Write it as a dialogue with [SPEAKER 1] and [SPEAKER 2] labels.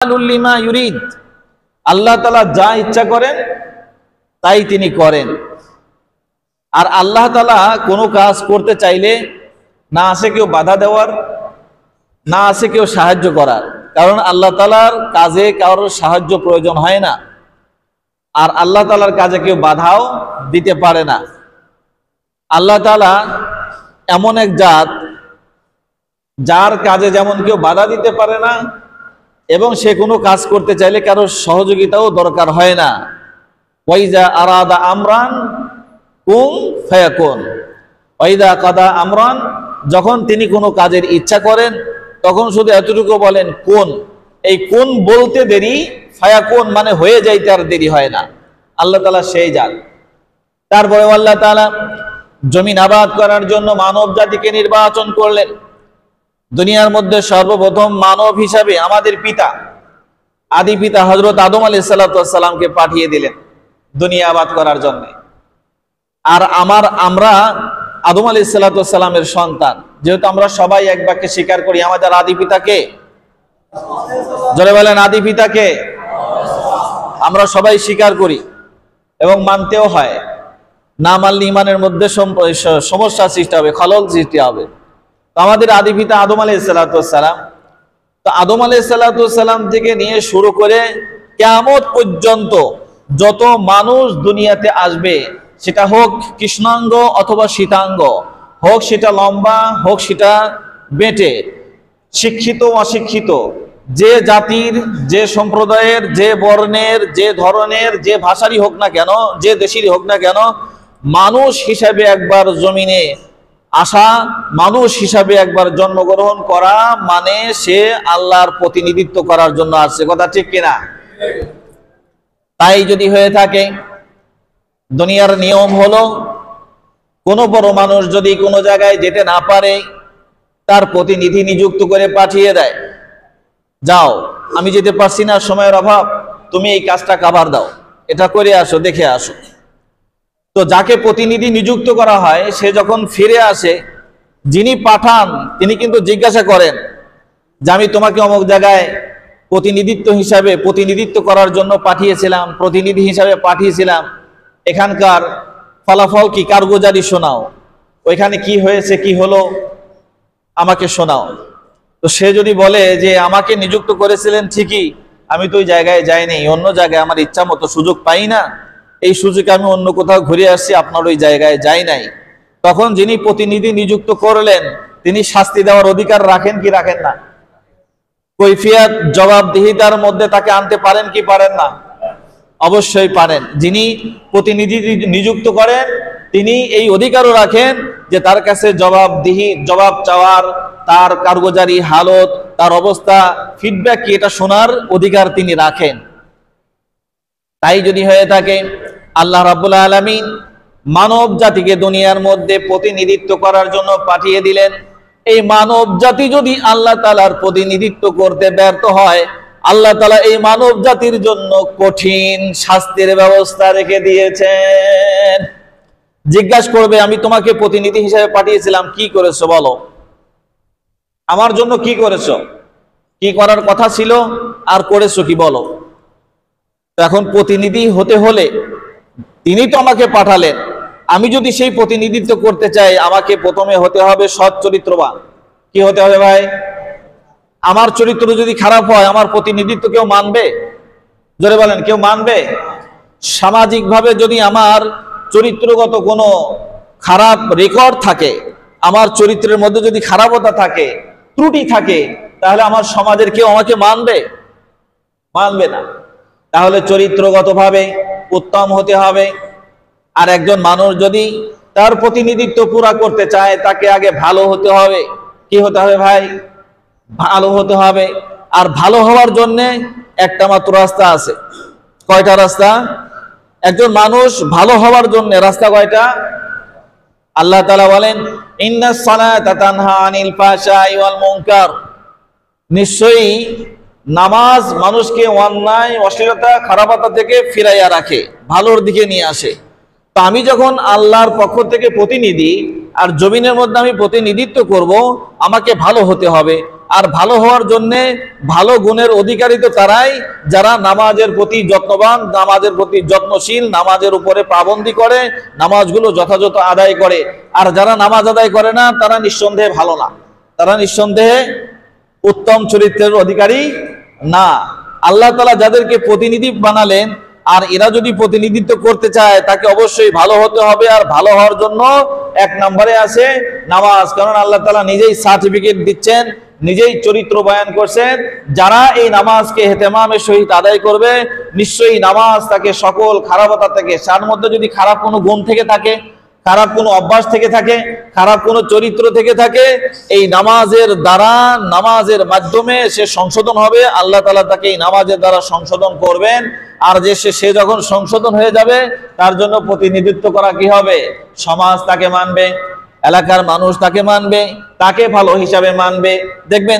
[SPEAKER 1] Lima ইউরিদ, আল্লাহ তাআলা যা ইচ্ছা করেন তাই তিনি করেন। আর আল্লাহ তাআলা কোনো কাজ করতে চাইলে না আছে কেউ বাধা দেওয়ার, না আছে কেউ সাহায্য করার। কারণ আল্লাহ তাআলার কাজে কারোর সাহায্য প্রয়োজন হয় না, আর আল্লাহ তাআলার কাজে কেউ বাধাও দিতে পারে না। আল্লাহ তাআলা এমন এক জাত যার কাজে যেমন কেউ বাধা দিতে পারে না, এবং সে কোনো কাজ করতে চাইলে কারোর সহযোগিতাও দরকার হয় না। ওয়াইজা আরাদা আমরান কুন ফায়াকুন, ওয়াইদা কাদা আমরান, যখন তিনি কোনো কাজের ইচ্ছা করেন তখন শুধু এতটুকু বলেন কোন। এই কোন বলতে দেরি, ফায়াকুন মানে হয়ে যাইতে আর দেরি হয় না। আল্লাহ তাআলা সেই জাত। তারপরে আল্লাহ তাআলা জমিন আবাদ করার জন্য মানব জাতিকে নির্বাচন করলেন। দুনিয়ার মধ্যে সর্বপ্রথম মানব হিসাবে আমাদের পিতা, আদি পিতা হযরত আদম আলাইহিস সালামকে পাঠিয়ে দিলেন দুনিয়া আবাদ করার জন্য। আর আমরা আদম আলাইহিস সালামের সন্তান, যেহেতু আমরা সবাই এক বাক্যে স্বীকার করি আমাদের আদি পিতাকে, জোরে বলেন আদি পিতাকে, আমরা সবাই স্বীকার করি এবং মানতেও হয়। না মানলে ইমানের মধ্যে সমস্যা সৃষ্টি হবে, খলল সৃষ্টি হবে। আমাদের আদি পিতা আদম আলাইহিস সালাম, তো আদম আলাইহিস সালাম থেকে নিয়ে শুরু করে কিয়ামত পর্যন্ত যত মানুষ দুনিয়াতে আসবে, সেটা হোক কৃষ্ণাঙ্গ অথবা শ্বেতাঙ্গ, হোক সেটা লম্বা হোক সেটা বেঁটে, শিক্ষিত অশিক্ষিত, যে জাতির যে সম্প্রদায়ের যে বর্ণের যে ধরনের যে ভাষারই হোক না কেন, যে দেশেরই হোক না কেন, মানুষ হিসাবে একবার জমিনে আসা, মানুষ হিসাবে একবার জন্মগ্রহণ করা মানে সে আল্লাহর প্রতিনিধিত্ব করার জন্য আসছে। কথা ঠিক কিনা? তাই যদি হয়ে থাকে, দুনিয়ার নিয়ম হলো কোনো বড় মানুষ যদি কোনো জায়গায় যেতে না পারে, তার প্রতিনিধি নিযুক্ত করে পাঠিয়ে দেয়, যাও আমি যেতে পারছি না, সময়ের অভাব, তুমি এই কাজটা কভার দাও, এটা করে আসো, দেখে আসো। তো যাকে প্রতিনিধি নিযুক্ত করা হয় সে যখন ফিরে আসে, যিনি পাঠান তিনি কিন্তু জিজ্ঞাসা করেন যে আমি তোমাকে অমুক জায়গায় প্রতিনিধিত্ব করার জন্য পাঠিয়েছিলাম, প্রতিনিধি হিসাবে পাঠিয়েছিলাম, এখানকার ফলাফল কি, কারগুজারি শোনাও, ওইখানে কি হয়েছে কি হলো আমাকে শোনাও। তো সে যদি বলে যে আমাকে নিযুক্ত করেছিলেন ঠিকই, আমি তো ওই জায়গায় যাইনি, অন্য জায়গায় আমার ইচ্ছা মতো সুযোগ পাই না, এই সুযোগে আমি অন্য কোথাও ঘুরে আসছি, আপনার ওই জায়গায় যাই নাই, তখন যিনি প্রতিনিধি নিযুক্ত করলেন তিনি শাস্তি দেওয়ার অধিকার রাখেন কি রাখেন না? কৈফিয়ত জবাবদিহিতার মধ্যে তাকে আনতে পারেন কি পারেন না? অবশ্যই পারেন। যিনি প্রতিনিধি নিযুক্ত করেন তিনি এই অধিকারও রাখেন যে তার কাছে জবাব চাওয়ার, তার কারগুজারি হালত, তার অবস্থা, ফিডব্যাক কি, এটা শোনার অধিকার তিনি রাখেন। তাই যদি হয়ে থাকে, আল্লাহ রাব্বুল আলামিন মানব জাতিকে দুনিয়ার মধ্যে প্রতিনিধিত্ব করার জন্য পাঠিয়ে দিলেন। এই মানব জাতি যদি আল্লাহ তাআলার প্রতিনিধিত্ব করতে ব্যর্থ হয়, আল্লাহ তাআলা এই মানব জাতির জন্য কঠিন শাস্তির ব্যবস্থা রেখে দিয়েছেন। জিজ্ঞাসা করবে আমি তোমাকে প্রতিনিধি হিসেবে পাঠিয়েছিলাম, কি করেছো বলো, আমার জন্য কি করেছো, কি করার কথা ছিল আর করেছো কি বলো। এখন প্রতিনিধি হতে হলে তিনি তো আমাকে পাঠালেন, আমি যদি সেই প্রতিনিধিত্ব করতে চাই আমাকে প্রথমে হতে হবে সৎ চরিত্রবান। কি হতে হবে ভাই? আমার চরিত্র যদি খারাপ হয় আমার প্রতিনিধিত্ব কেউ মানবে? জোরে বলেন, কেউ মানবে? সামাজিকভাবে যদি আমার চরিত্রগত কোনো খারাপ রেকর্ড থাকে, আমার চরিত্রের মধ্যে যদি খারাপতা থাকে, ত্রুটি থাকে, তাহলে আমার সমাজের কেউ আমাকে মানবে? মানবে না। তাহলে চরিত্রগতভাবে উত্তম হতে হবে। আর একজন মানুষ যদি তার প্রতিনিধিত্ব পুরা করতে চায় তাকে আগে ভালো হতে হবে। কি হতে হবে ভাই? ভালো হতে হবে। আর ভালো হওয়ার জন্য একটা মাত্র রাস্তা আছে। কয়টা রাস্তা? একজন মানুষ ভালো হওয়ার জন্য রাস্তা কয়টা? আল্লাহ তাআলা বলেন, ইন্নাস সালাতা তানহা আনিল ফাহশাই ওয়াল মুনকার, নিশ্চয়ই নামাজ মানুষকে অন্যায়, অশ্লীলতা, খারাপতা থেকে ফিরাইয়া রাখে, ভালোর দিকে নিয়ে আসে। তো আমি যখন আল্লাহর পক্ষ থেকে প্রতিনিধি আর জমিনের মধ্যে আমি প্রতিনিধিত্ব করব, আমাকে ভালো হতে হবে। আর ভালো হওয়ার জন্য ভালো গুণের অধিকারী তো তারাই যারা নামাজের প্রতি যত্নবান, নামাজের প্রতি যত্নশীল, নামাজের উপরে পাবন্দি করে, নামাজগুলো যথাযথ আদায় করে। আর যারা নামাজ আদায় করে না তারা নিঃসন্দেহে ভালো না, তারা নিঃসন্দেহে উত্তম চরিত্রের অধিকারী না। আল্লাহ তাআলা যাদেরকে প্রতিনিধি বানালেন, আর এরা যদি প্রতিনিধিত্ব করতে চায় তাকে অবশ্যই ভালো হতে হবে। আর ভালো হওয়ার জন্য এক নম্বরে আছে নামাজ, কারণ আল্লাহ তাআলা নিজেই সার্টিফিকেট দিচ্ছেন, নিজেই চরিত্র বয়ান করছেন। যারা এই নামাজকে ইহতেমামের সহিত আদায় করবে, নিশ্চয়ই নামাজ তাকে সকল খারাপতা থেকে, তার মধ্যে যদি খারাপ কোনো গুণ থেকে থাকে, খারাপ কোনো অভ্যাস থেকে থাকে, খারাপ কোনো চরিত্র থেকে থাকে, এই নামাজের দ্বারা, নামাজের মাধ্যমে সে সংশোধন হবে। আল্লাহ তাআলা তাকে এই নামাজের দ্বারা সংশোধন করবেন। আর যে সে যখন সংশোধন হয়ে যাবে, তার জন্য প্রতিনিধিত্ব করা কি হবে? সমাজ তাকে মানবে, এলাকার মানুষ তাকে মানবে, তাকে ভালো হিসাবে মানবে। দেখবেন